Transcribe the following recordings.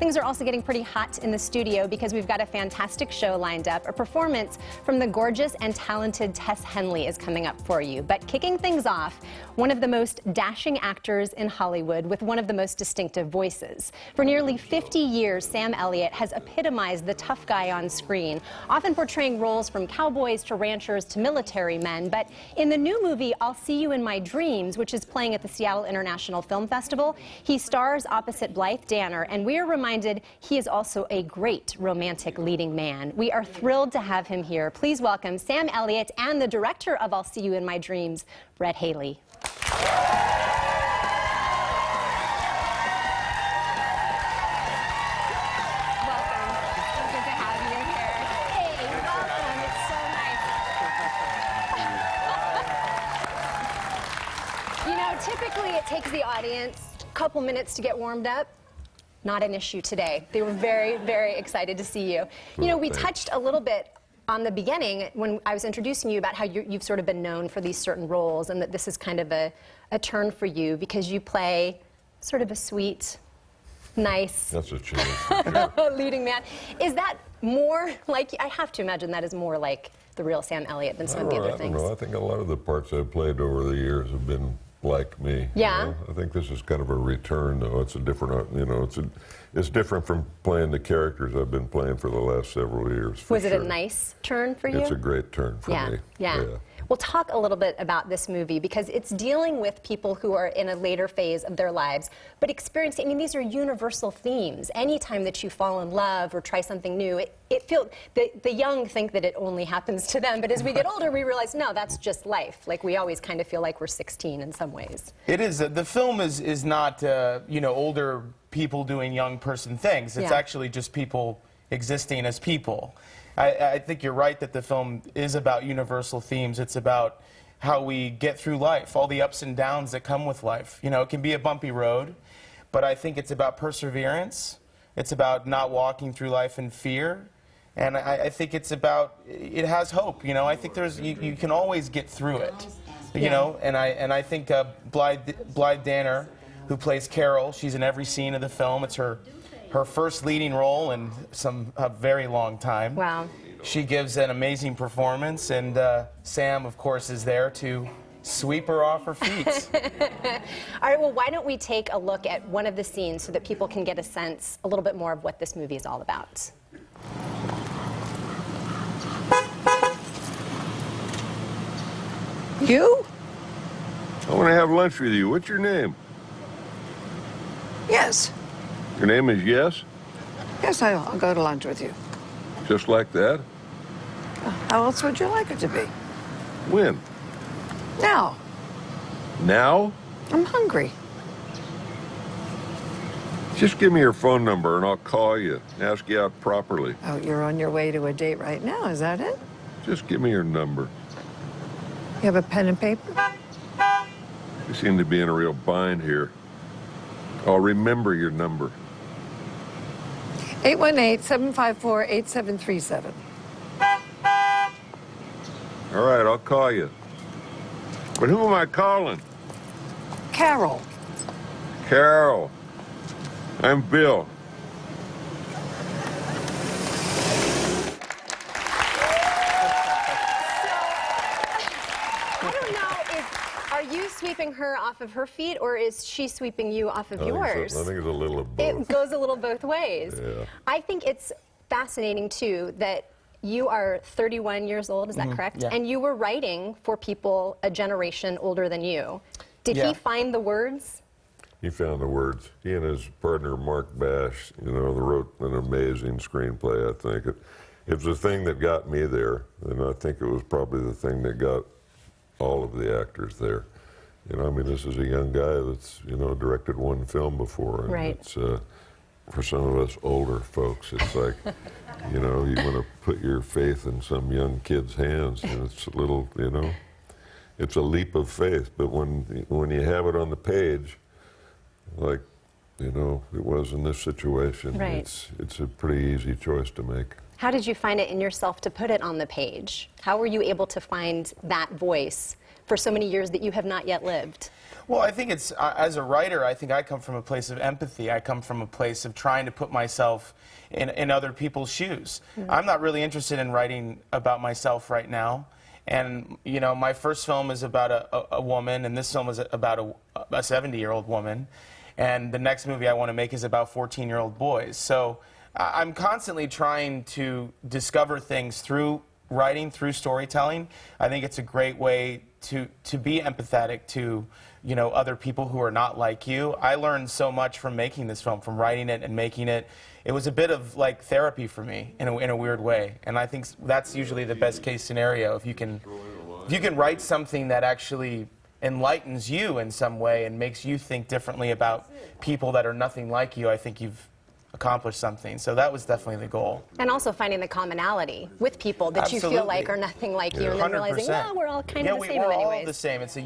things are also getting pretty hot in the studio because we've got a fantastic show lined up. A performance from the gorgeous and talented Tess Henley is coming up for you. But kicking things off, one of the most dashing actors in Hollywood with one of the most distinctive voices. For nearly 50 years, Sam Elliott has epitomized the tough guy on screen, often portraying roles from cowboys to ranchers to military men. But in the new movie, I'll See You in My Dreams, which is playing at the Seattle International Film Festival, he stars opposite Blythe Danner, and we are reminded he is also a great romantic leading man. We are thrilled to have him here. Please welcome Sam Elliott and the director of I'll See You in My Dreams, Brett Haley. Typically, it takes the audience a couple minutes to get warmed up. Not an issue today. They were very, very excited to see you. You know, we touched a little bit on the beginning when I was introducing you about how you've sort of been known for these certain roles, and that this is kind of a turn for you because you play sort of a sweet, nice That's a change. leading man. Is that more like, I have to imagine that is more like the real Sam Elliott than some of the other things. I don't know. I think a lot of the parts I've played over the years have been like me. Yeah. You know? I think this is kind of a return, though. It's a different, you know, it's different from playing the characters I've been playing for the last several years. Was it a nice turn for you? It's a great turn for me. Yeah. We'll talk a little bit about this movie because it's dealing with people who are in a later phase of their lives, but experiencing, I mean, these are universal themes. Anytime that you fall in love or try something new, it feels, the young think that it only happens to them, but as we get older, we realize, no, that's just life. Like, we always kind of feel like we're 16 in some ways. It is. The film is not, you know, older people doing young person things. It's actually just people existing as people. I think you're right that the film is about universal themes. It's about how we get through life, all the ups and downs that come with life. You know, it can be a bumpy road, but I think it's about perseverance. It's about not walking through life in fear. And I think it's about, it has hope, you know. I think there's, you can always get through it, you know. And I think Blythe Danner, who plays Carol, she's in every scene of the film. It's her first leading role in a very long time. Wow. She gives an amazing performance, and Sam, of course, is there to sweep her off her feet. All right, well, why don't we take a look at one of the scenes so that people can get a sense, a little bit more of what this movie is all about. You? I want to have lunch with you. What's your name? Yes. Your name is Yes? Yes, I'll go to lunch with you. Just like that? How else would you like it to be? When? Now. Now? I'm hungry. Just give me your phone number and I'll call you, ask you out properly. Oh, you're on your way to a date right now, is that it? Just give me your number. You have a pen and paper? You seem to be in a real bind here. I'll remember your number. 818-754-8737. All right, I'll call you. But who am I calling? Carol. Carol. I'm Bill. Are you sweeping her off of her feet, or is she sweeping you off of yours? I think it's a little of both. It goes a little both ways. Yeah. I think it's fascinating, too, that you are 31 years old, is that correct? Yeah. And you were writing for people a generation older than you. Did he find the words? He found the words. He and his partner, Mark Bash, you know, they wrote an amazing screenplay, I think. It was the thing that got me there, and I think it was probably the thing that got all of the actors there. You know, I mean, this is a young guy that's, you know, directed one film before. And right. It's, for some of us older folks, it's like, you know, you want to put your faith in some young kid's hands, and it's a little, you know, it's a leap of faith. But when you have it on the page, like, you know, it was in this situation, right. It's a pretty easy choice to make. How did you find it in yourself to put it on the page? How were you able to find that voice for so many years that you have not yet lived? Well, I think it's, as a writer, I think I come from a place of empathy. I come from a place of trying to put myself in other people's shoes. I'm not really interested in writing about myself right now. And, you know, my first film is about a woman, and this film is about a 70-year-old woman. And the next movie I want to make is about 14-year-old boys. So I'm constantly trying to discover things through writing, through storytelling. I think it's a great way to be empathetic to, you know, other people who are not like you. I learned so much from making this film, from writing it and making it. It was a bit of like therapy for me in a weird way. And I think that's usually the best case scenario. If you can write something that actually enlightens you in some way and makes you think differently about people that are nothing like you, I think you've accomplished something. So that was definitely the goal. And also finding the commonality with people that you feel like are nothing like you, and then realizing, well, we're all kind of the same in many ways. We're all the same. It's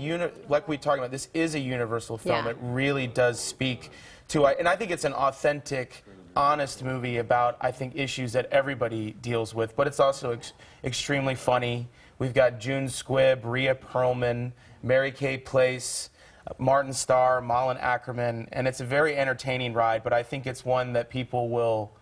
like we talked about, this is a universal film. Yeah. It really does speak to, and I think it's an authentic, honest movie about, I think, issues that everybody deals with, but it's also extremely funny. We've got June Squibb, Rhea Perlman, Mary-Kay Place, Martin Starr, Malin Ackerman, and it's a very entertaining ride, but I think it's one that people will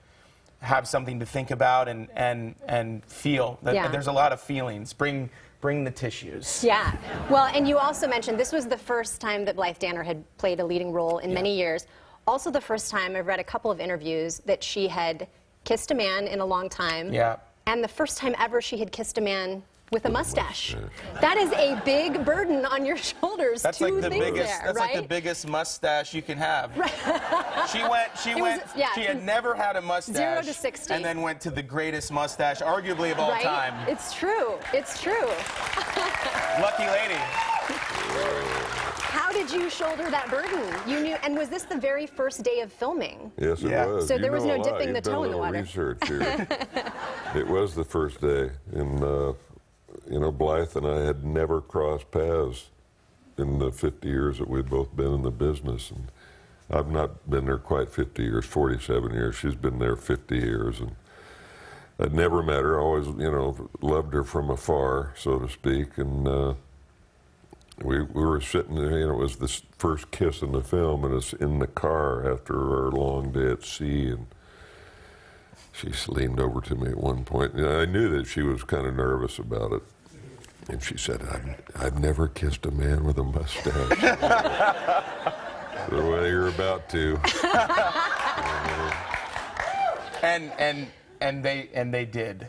have something to think about and feel. That there's a lot of feelings. Bring the tissues. Yeah. Well, and you also mentioned this was the first time that Blythe Danner had played a leading role in many years. Also the first time, I've read a couple of interviews, that she had kissed a man in a long time. Yeah. And the first time ever she had kissed a man with a mustache. That is a big burden on your shoulders. That's Two like the things biggest. there, That's right? like the biggest mustache you can have. Right. She had never had a mustache. 0 to 60. And then went to the greatest mustache, arguably of all Right? time. It's true. It's true. Lucky lady. How did you shoulder that burden? You knew, and was this the very first day of filming? Yes, it was. So there You was know no a lot. dipping the You've done toe a in the little water. research here. It was the first day, and you know, Blythe and I had never crossed paths in the 50 years that we'd both been in the business. And I've not been there quite 50 years, 47 years. She's been there 50 years, and I'd never met her. Always, you know, loved her from afar, so to speak. And we were sitting there, you know, it was this first kiss in the film, and it's in the car after our long day at sea. And she leaned over to me at one point, and I knew that she was kind of nervous about it. And she said, I've never kissed a man with a mustache. So, well, you're about to. And they did.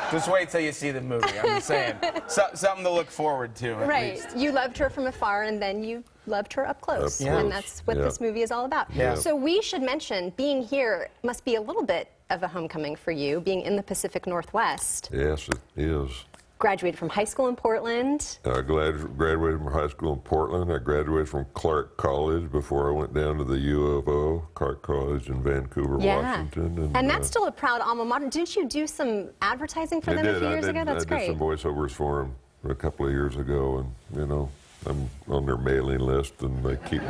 Just wait till you see the movie. I'm just saying, something to look forward to. Right. At least. You loved her from afar, and then you loved her up close. Up close. And that's what this movie is all about. Yeah. So we should mention, being here must be a little bit of a homecoming for you, being in the Pacific Northwest. Yes, it is. Graduated from high school in Portland. I graduated from high school in Portland. I graduated from Clark College before I went down to the U of O, Clark College in Vancouver, Washington. And that's still a proud alma mater. Didn't you do some advertising for them a few years ago? That's great. I did some voiceovers for them a couple of years ago, and you know, I'm on their mailing list, and they keep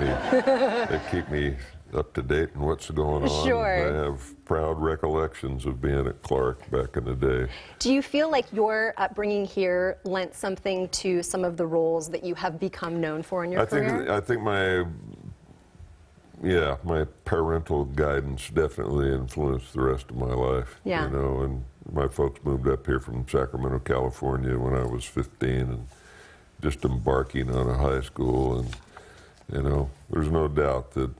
me up to date on what's going on. Sure. I have proud recollections of being at Clark back in the day. Do you feel like your upbringing here lent something to some of the roles that you have become known for in your career? I think my parental guidance definitely influenced the rest of my life. Yeah. You know, and my folks moved up here from Sacramento, California when I was 15, and just embarking on a high school, and you know, there's no doubt that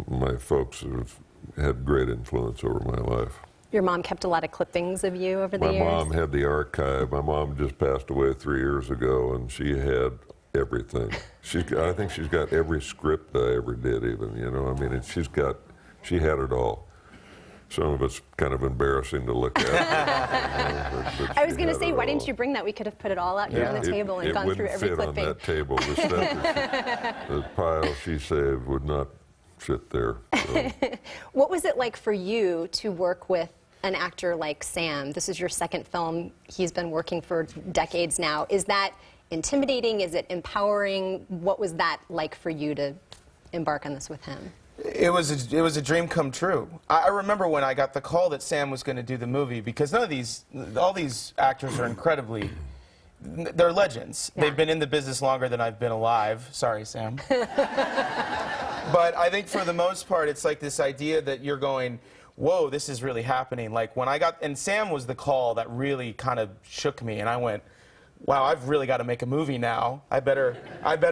my folks have had great influence over my life. Your mom kept a lot of clippings of you over the years? My mom had the archive. My mom just passed away 3 years ago, and she had everything. I think she's got every script I ever did, even, you know. I mean, she had it all. Some of it's kind of embarrassing to look at. But I was going to say, why didn't you bring that? We could have put it all out here on the table and gone through every clipping. It wouldn't fit on that table. The stuff the pile she saved would not fit there. So. What was it like for you to work with an actor like Sam? This is your second film. He's been working for decades now. Is that intimidating? Is it empowering? What was that like for you to embark on this with him? It was a dream come true. I remember when I got the call that Sam was going to do the movie, because all these actors are incredibly they're legends. Yeah. They've been in the business longer than I've been alive. Sorry, Sam. But I think for the most part, it's like this idea that you're going, whoa, this is really happening. Like when I got, and Sam was the call that really kind of shook me, and I went, wow, I've really got to make a movie now. I better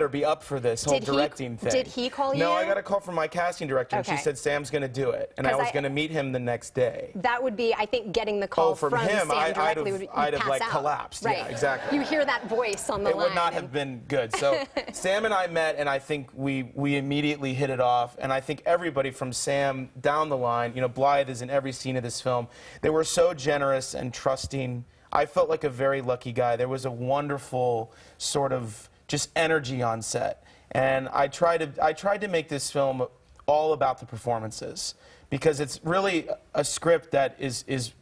be up for this whole directing thing. Did he call you? No, I got a call from my casting director, and she Okay. said Sam's going to do it, and I was going to meet him the next day. That would be, I think, getting the call from from him, Sam directly I'd have pass like out. collapsed. Right. Yeah, exactly. You hear that voice on the line. It would not have been good. So Sam and I met, and I think we immediately hit it off. And I think everybody from Sam down the line, you know, Blythe is in every scene of this film. They were so generous and trusting. I felt like a very lucky guy. There was a wonderful sort of just energy on set. And I tried to make this film all about the performances, because it's really a script that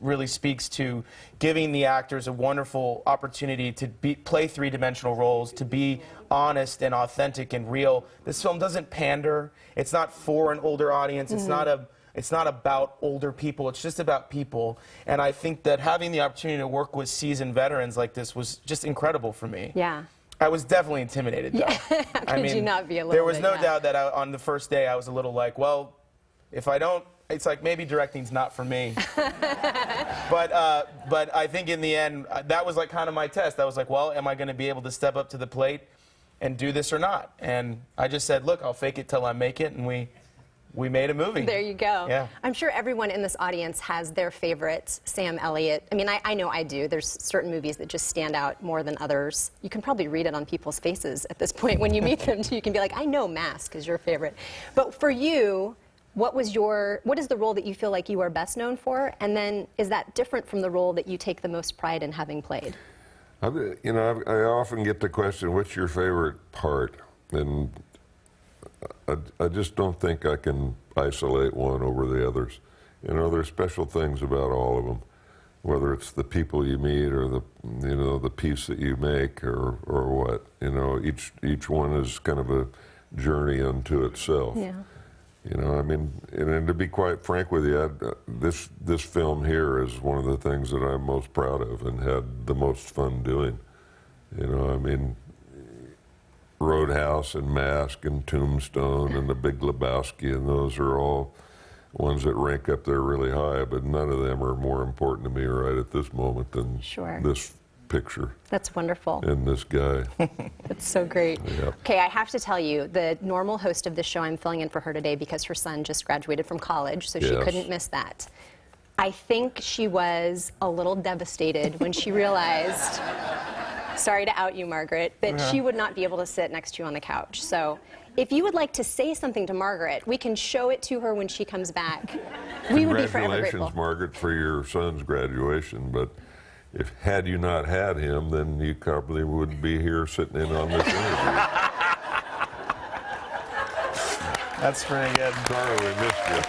really speaks to giving the actors a wonderful opportunity to play three-dimensional roles, to be honest and authentic and real. This film doesn't pander. It's not for an older audience. It's not about older people. It's just about people. And I think that having the opportunity to work with seasoned veterans like this was just incredible for me. Yeah. I was definitely intimidated, though. How could you not be a little There was bit, no yeah. doubt that on the first day I was a little like, well, if I don't, it's like maybe directing's not for me. But I think in the end, that was like kind of my test. I was like, well, am I going to be able to step up to the plate and do this or not? And I just said, look, I'll fake it till I make it, and we made a movie. There you go. Yeah. I'm sure everyone in this audience has their favorite Sam Elliott. I mean, I know I do. There's certain movies that just stand out more than others. You can probably read it on people's faces at this point when you meet them, too. You can be like, I know Mask is your favorite. But for you, what is the role that you feel like you are best known for? And then is that different from the role that you take the most pride in having played? I often get the question, what's your favorite part? And I just don't think I can isolate one over the others. You know, there's special things about all of them, whether it's the people you meet or the piece that you make or what. You know, each one is kind of a journey unto itself. Yeah. You know, I mean, and to be quite frank with you, this film here is one of the things that I'm most proud of and had the most fun doing. You know, I mean, Roadhouse and Mask and Tombstone and The Big Lebowski, and those are all ones that rank up there really high, but none of them are more important to me right at this moment than this picture. That's wonderful. And this guy. That's so great. Yep. Okay, I have to tell you, the normal host of this show, I'm filling in for her today because her son just graduated from college, so she couldn't miss that. I think she was a little devastated when she realized, sorry to out you, Margaret, that she would not be able to sit next to you on the couch. So if you would like to say something to Margaret, we can show it to her when she comes back. We would be forever grateful. Congratulations, Margaret, for your son's graduation, but had you not had him, then you probably wouldn't be here sitting in on this interview. That's pretty good. Sorry we missed you.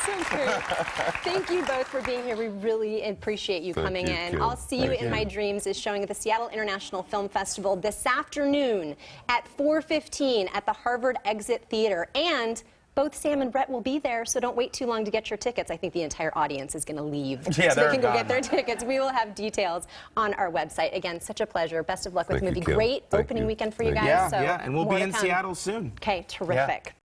So great. Thank you both for being here. We really appreciate you coming in. Kim. I'll See You in My Dreams is showing at the Seattle International Film Festival this afternoon at 4:15 at the Harvard Exit Theater. And both Sam and Brett will be there, so don't wait too long to get your tickets. I think the entire audience is going to leave so they can go get their tickets. We will have details on our website. Again, such a pleasure. Best of luck with the movie. Kim. Great opening weekend for you guys. Yeah, so and we'll more be to in come. Seattle soon. Okay, terrific. Yeah.